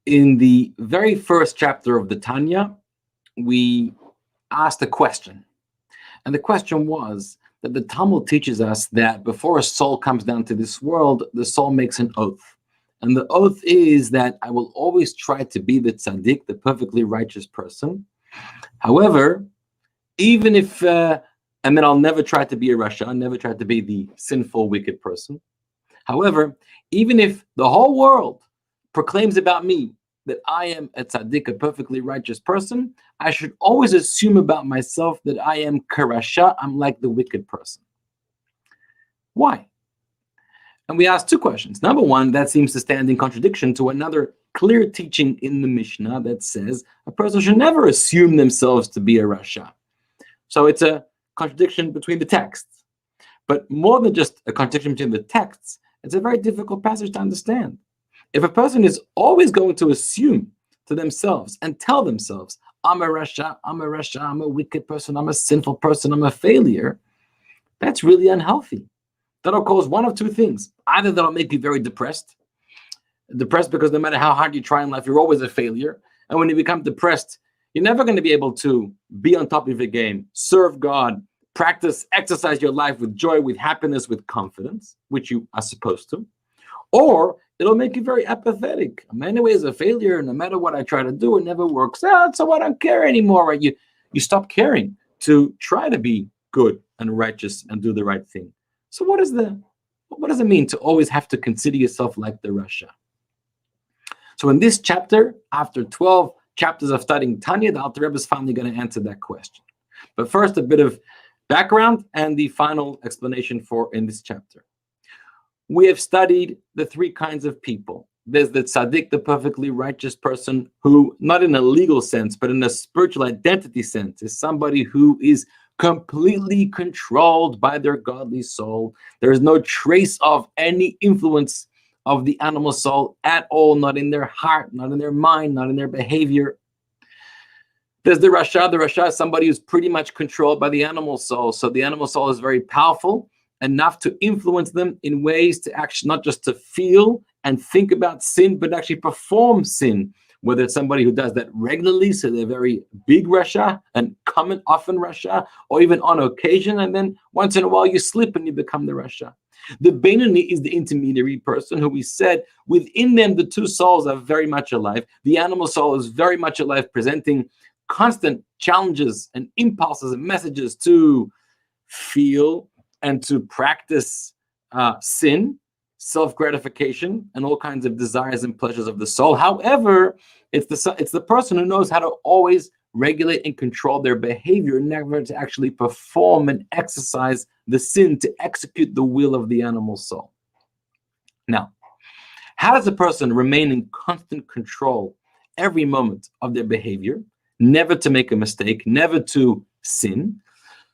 In the very first chapter of the Tanya, we asked a question. And the question was that the Talmud teaches us that before a soul comes down to this world, the soul makes an oath. And the oath is that I will always try to be the tzaddik, the perfectly righteous person. However, even if, and then I'll never try to be a rasha, I'll never try to be the sinful, wicked person. However, even if the whole world proclaims about me that I am a tzaddik, a perfectly righteous person, I should always assume about myself that I am karasha, I'm like the wicked person. Why? And we asked two questions. Number one, that seems to stand in contradiction to another clear teaching in the Mishnah that says a person should never assume themselves to be a rasha. So it's a contradiction between the texts. But more than just a contradiction between the texts, it's a very difficult passage to understand. If a person is always going to assume to themselves and tell themselves, I'm a rasha, I'm a wicked person, I'm a sinful person, I'm a failure, that's really unhealthy. That'll cause one of two things. Either that'll make you very depressed because no matter how hard you try in life, you're always a failure. And when you become depressed, you're never going to be able to be on top of your game, serve God, practice, exercise your life with joy, with happiness, with confidence, which you are supposed to. Or it'll make you very apathetic. I'm anyways a failure. No matter what I try to do, it never works out. So I don't care anymore. Right? You stop caring to try to be good and righteous and do the right thing. So what does it mean to always have to consider yourself like the rasha? So in this chapter, after 12 chapters of studying Tanya, the Alter Rebbe is finally going to answer that question. But first, a bit of background and the final explanation for in this chapter. We have studied the three kinds of people. There's the tzaddik, the perfectly righteous person who, not in a legal sense, but in a spiritual identity sense, is somebody who is completely controlled by their godly soul. There is no trace of any influence of the animal soul at all, not in their heart, not in their mind, not in their behavior. There's the rasha. The rasha is somebody who's pretty much controlled by the animal soul. So the animal soul is very powerful, enough to influence them in ways to actually not just to feel and think about sin, but actually perform sin. Whether it's somebody who does that regularly, so they're very big rasha and common, often rasha, or even on occasion, and then once in a while you slip and you become the rasha. The Benmeleh is the intermediary person who we said within them the two souls are very much alive. The animal soul is very much alive, presenting constant challenges and impulses and messages to feel and to practice sin, self-gratification, and all kinds of desires and pleasures of the soul. However, it's the person who knows how to always regulate and control their behavior, never to actually perform and exercise the sin, to execute the will of the animal soul. Now, how does a person remain in constant control every moment of their behavior, never to make a mistake, never to sin?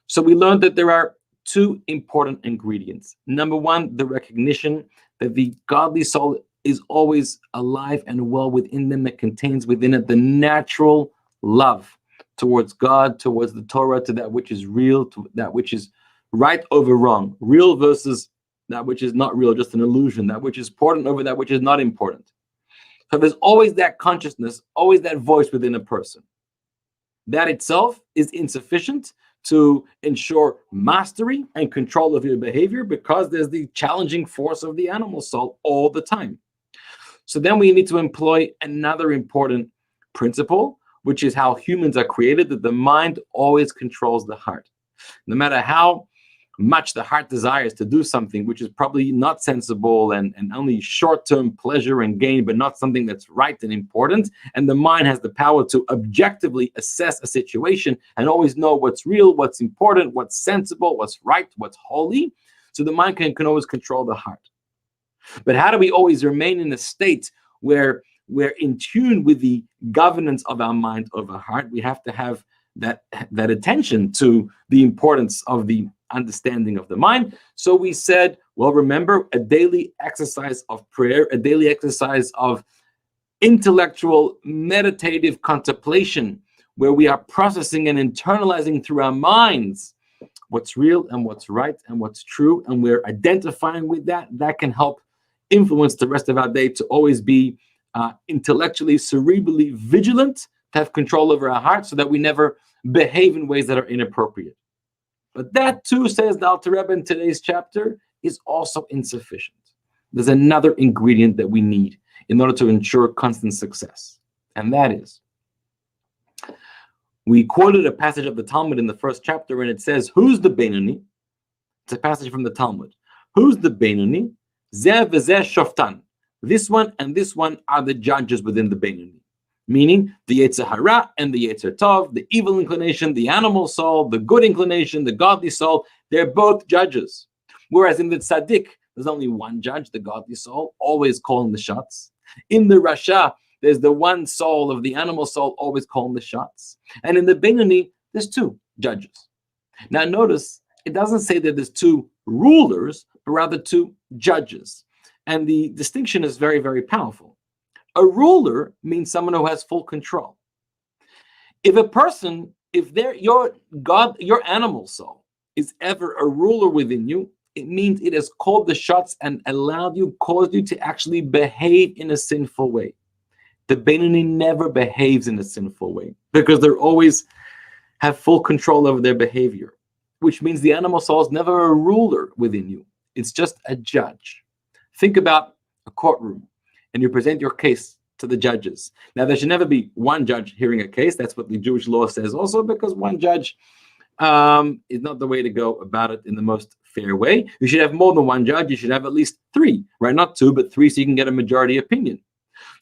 So we learned that there are two important ingredients. Number one, the recognition that the godly soul is always alive and well within them. It contains within it the natural love towards God, towards the Torah, to that which is real, to that which is right over wrong, real versus that which is not real, just an illusion, that which is important over that which is not important. So there's always that consciousness, always that voice within a person. That itself is insufficient to ensure mastery and control of your behavior, because there's the challenging force of the animal soul all the time. So then we need to employ another important principle, which is how humans are created, that the mind always controls the heart. No matter how much the heart desires to do something which is probably not sensible and only short-term pleasure and gain, but not something that's right and important, and the mind has the power to objectively assess a situation and always know what's real, what's important, what's sensible, what's right, what's holy. So the mind can always control the heart. But how do we always remain in a state where we're in tune with the governance of our mind over heart? We have to have that attention to the importance of the understanding of the mind. So we said, well, remember, a daily exercise of prayer, a daily exercise of intellectual meditative contemplation, where we are processing and internalizing through our minds what's real and what's right and what's true, and we're identifying with that. That can help influence the rest of our day to always be intellectually, cerebrally vigilant, to have control over our heart so that we never behave in ways that are inappropriate. But that too, says the Alter Rebbe in today's chapter, is also insufficient. There's another ingredient that we need in order to ensure constant success. And that is, we quoted a passage of the Talmud in the first chapter, and it says, who's the Benoni? It's a passage from the Talmud. Who's the Benoni? Zeh v'zeh shoftan. This one and this one are the judges within the Benoni. Meaning the Yetzer Hara and the Yetzer Tov, the evil inclination, the animal soul, the good inclination, the godly soul, they're both judges. Whereas in the Tzaddik, there's only one judge, the godly soul, always calling the shots. In the Rasha, there's the one soul of the animal soul, always calling the shots. And in the Benoni, there's two judges. Now notice, it doesn't say that there's two rulers, but rather two judges. And the distinction is very, very powerful. A ruler means someone who has full control. If a person, your animal soul is ever a ruler within you, it means it has called the shots and caused you to actually behave in a sinful way. The Benoni never behaves in a sinful way because they always have full control over their behavior, which means the animal soul is never a ruler within you. It's just a judge. Think about a courtroom, and you present your case to the judges. Now, there should never be one judge hearing a case. That's what the Jewish law says also, because one judge is not the way to go about it in the most fair way. You should have more than one judge. You should have at least three, right? Not two, but three, so you can get a majority opinion.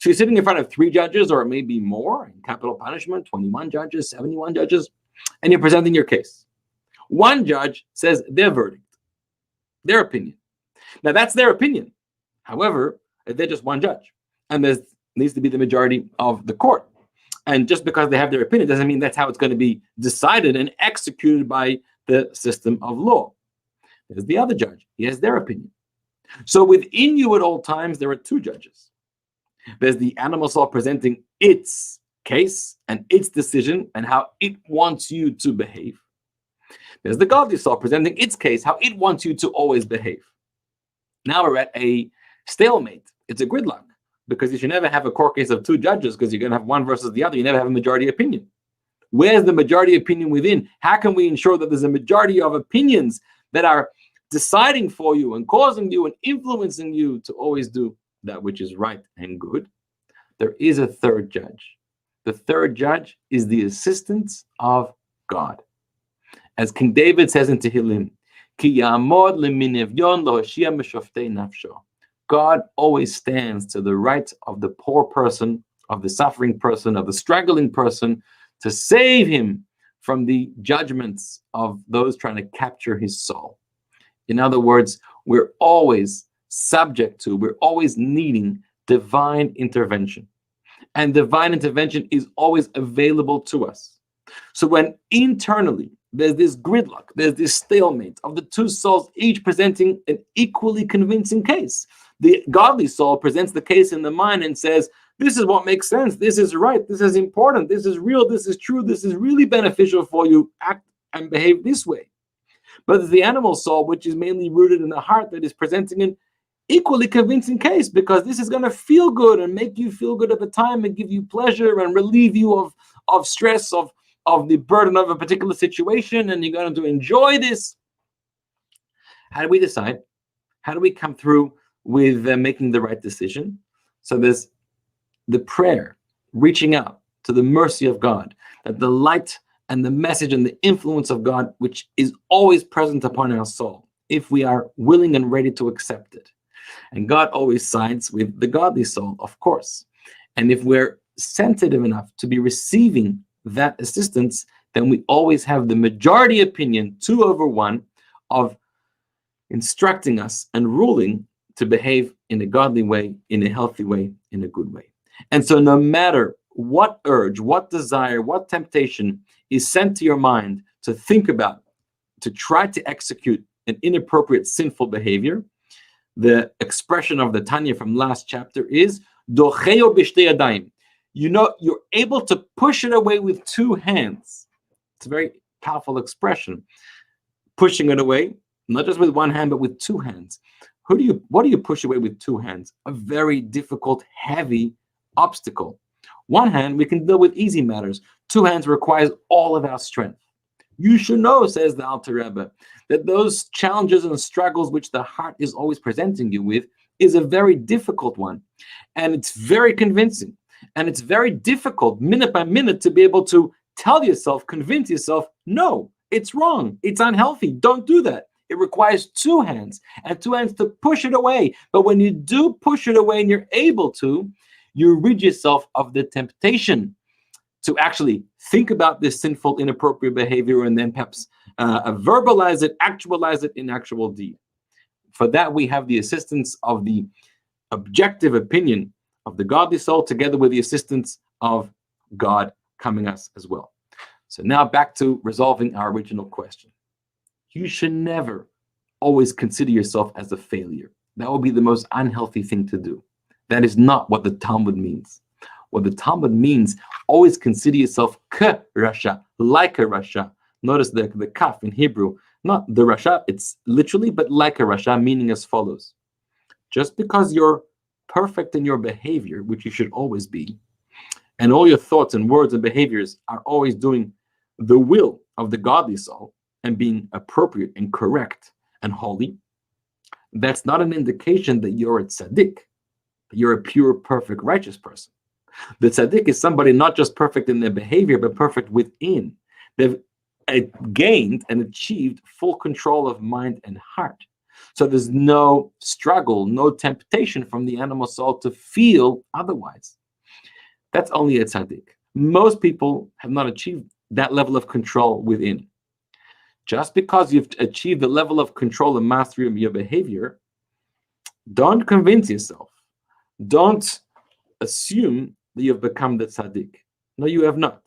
So you're sitting in front of three judges, or maybe more, in capital punishment, 21 judges, 71 judges, and you're presenting your case. One judge says their verdict, their opinion. Now, that's their opinion. However, they're just one judge, and there needs to be the majority of the court. And just because they have their opinion doesn't mean that's how it's going to be decided and executed by the system of law. There's the other judge. He has their opinion. So within you at all times, there are two judges. There's the animal soul presenting its case and its decision and how it wants you to behave. There's the godly soul presenting its case, how it wants you to always behave. Now we're at a stalemate. It's a gridlock, because you should never have a court case of two judges, because you're going to have one versus the other. You never have a majority opinion. Where's the majority opinion within? How can we ensure that there's a majority of opinions that are deciding for you and causing you and influencing you to always do that which is right and good? There is a third judge. The third judge is the assistance of God. As King David says in Tehillim, Ki ya'amod leminevyon lohoshia meshoftei nafsho. God always stands to the right of the poor person, of the suffering person, of the struggling person, to save him from the judgments of those trying to capture his soul. In other words, we're always we're always needing divine intervention. And divine intervention is always available to us. So when internally there's this gridlock, there's this stalemate of the two souls, each presenting an equally convincing case. The godly soul presents the case in the mind and says, this is what makes sense, this is right, this is important, this is real, this is true, this is really beneficial for you, act and behave this way. But it's the animal soul, which is mainly rooted in the heart, that is presenting an equally convincing case, because this is going to feel good and make you feel good at the time and give you pleasure and relieve you of stress, of the burden of a particular situation, and you're going to enjoy this. How do we decide? How do we come through with making the right decision? So there's the prayer, reaching out to the mercy of God, that the light and the message and the influence of God, which is always present upon our soul, if we are willing and ready to accept it. And God always sides with the godly soul, of course. And if we're sensitive enough to be receiving that assistance, then we always have the majority opinion, 2/1, of instructing us and ruling to behave in a godly way, in a healthy way, in a good way. And so no matter what urge, what desire, what temptation is sent to your mind to think about, to try to execute an inappropriate, sinful behavior, the expression of the Tanya from last chapter is docheo b'shtei yadayim. You know, you're able to push it away with two hands. It's a very powerful expression. Pushing it away, not just with one hand, but with two hands. What do you push away with two hands? A very difficult, heavy obstacle. One hand, we can deal with easy matters. Two hands requires all of our strength. You should know, says the Alter Rebbe, that those challenges and struggles which the heart is always presenting you with is a very difficult one. And it's very convincing. And it's very difficult, minute by minute, to be able to tell yourself, convince yourself, no, it's wrong, it's unhealthy, don't do that. It requires two hands, and two hands to push it away. But when you do push it away and you're able to, you rid yourself of the temptation to actually think about this sinful, inappropriate behavior and then perhaps verbalize it, actualize it in actual deed. For that, we have the assistance of the objective opinion of the godly soul, together with the assistance of God coming us as well. So now back to resolving our original question. You should never always consider yourself as a failure. That would be the most unhealthy thing to do. That is not what the Talmud means. What the Talmud means, always consider yourself rasha, like a rasha. Notice the kaf in Hebrew, not the rasha, it's literally, but like a rasha, meaning as follows. Just because you're perfect in your behavior, which you should always be, and all your thoughts and words and behaviors are always doing the will of the godly soul and being appropriate and correct and holy, that's not an indication that you're a tzaddik, that you're a pure, perfect, righteous person. The tzaddik is somebody not just perfect in their behavior, but perfect within. They've gained and achieved full control of mind and heart. So there's no struggle, no temptation from the animal soul to feel otherwise. That's only a tzaddik. Most people have not achieved that level of control within. Just because you've achieved the level of control and mastery of your behavior, don't convince yourself. Don't assume that you've become the tzaddik. No, you have not.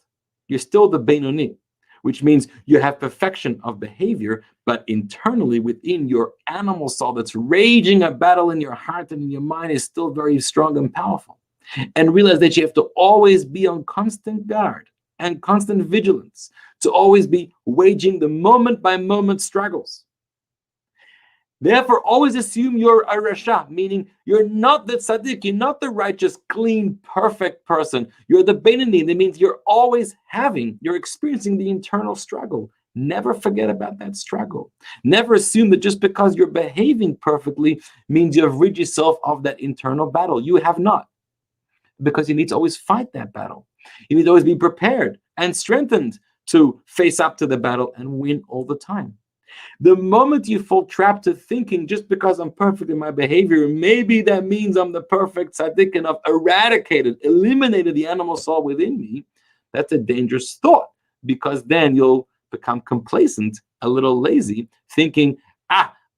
You're still the Benoni, which means you have perfection of behavior, but internally within your animal soul that's raging a battle in your heart and in your mind is still very strong and powerful. And realize that you have to always be on constant guard and constant vigilance, to always be waging the moment by moment struggles. Therefore, always assume you're a rasha, meaning you're not the tzaddik, you're not the righteous, clean, perfect person. You're the Benoni. That means you're experiencing the internal struggle. Never forget about that struggle. Never assume that just because you're behaving perfectly means you have rid yourself of that internal battle. You have not. Because you need to always fight that battle. You need to always be prepared and strengthened to face up to the battle and win all the time. The moment you fall trapped to thinking, just because I'm perfect in my behavior, maybe that means I'm the perfect tzaddik and I've eliminated the animal soul within me, that's a dangerous thought, because then you'll become complacent, a little lazy, thinking,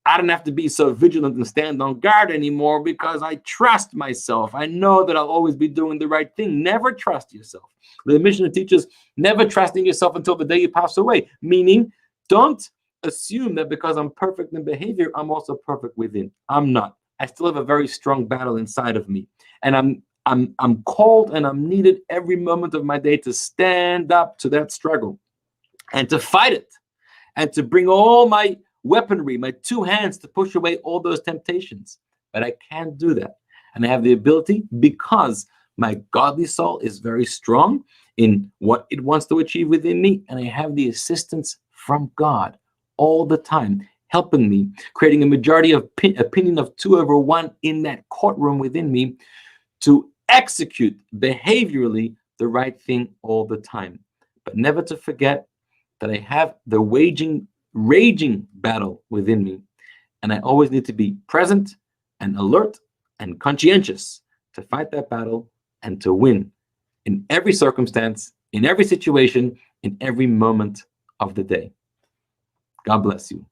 I don't have to be so vigilant and stand on guard anymore because I trust myself. I know that I'll always be doing the right thing. Never trust yourself. The Mishnah teaches never trusting yourself until the day you pass away, meaning don't assume that because I'm perfect in behavior, I'm also perfect within. I'm not. I still have a very strong battle inside of me. And I'm called and I'm needed every moment of my day to stand up to that struggle and to fight it and to bring all my weaponry, my two hands, to push away all those temptations. But I can't do that. And I have the ability because my godly soul is very strong in what it wants to achieve within me. And I have the assistance from God all the time, helping me, creating a majority of opinion of 2/1 in that courtroom within me to execute behaviorally the right thing all the time. But never to forget that I have the raging battle within me, and I always need to be present and alert and conscientious to fight that battle and to win in every circumstance, in every situation, in every moment of the day. God bless you.